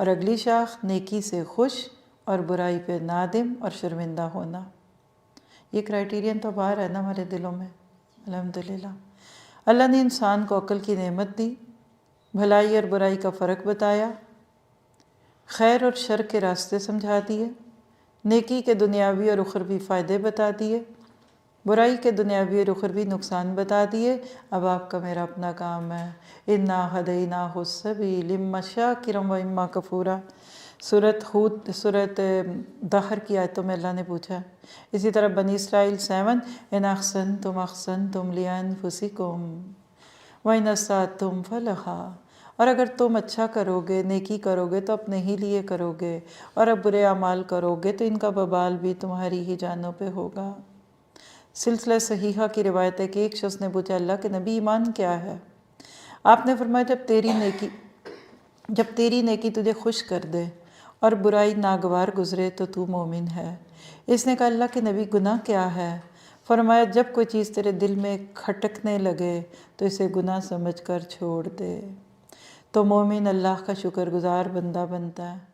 اور اگلی شاخ نیکی سے خوش اور برائی پہ نادم اور شرمندہ ہونا۔ یہ کرائٹیرین تو باہر ہے نا ہمارے دلوں میں، الحمدللہ۔ اللہ نے انسان کو عقل کی نعمت دی، بھلائی اور برائی کا فرق بتایا، خیر اور شر کے راستے سمجھا دیے، نیکی کے دنیاوی اور اخروی فائدے بتا دیے، برائی کے دنیاوی اور اخروی نقصان بتا دیے۔ اب آپ کا میرا اپنا کام ہے۔ اِنَّا هَدَيْنَاهُ السَّبِيلَ إِمَّا شَاكِرًا وَإِمَّا كَفُورًا۔ سورۃ دہر کی آیتوں میں اللہ نے پوچھا ہے۔ اسی طرح بنی اسرائیل 7 إِنْ أَحْسَنْتُمْ أَحْسَنْتُمْ لِأَنفُسِكُمْ وَإِنْ أَسَأْتُمْ فَلَهَا۔ اور اگر تم اچھا کرو گے، نیکی کرو گے تو اپنے ہی لیے کرو گے، اور اب برے اعمال کرو گے تو ان کا وبال بھی تمہاری ہی جانوں پہ ہوگا۔ سلسلہ صحیحہ کی روایت ہے کہ ایک شخص نے پوچھا اللہ کے نبی ایمان کیا ہے؟ آپ نے فرمایا جب تیری نیکی تجھے خوش کر دے اور برائی ناگوار گزرے تو تو مومن ہے۔ اس نے کہا اللہ کے نبی گناہ کیا ہے؟ فرمایا جب کوئی چیز تیرے دل میں کھٹکنے لگے تو اسے گناہ سمجھ کر چھوڑ دے۔ تو مومن اللہ کا شکر گزار بندہ بنتا ہے۔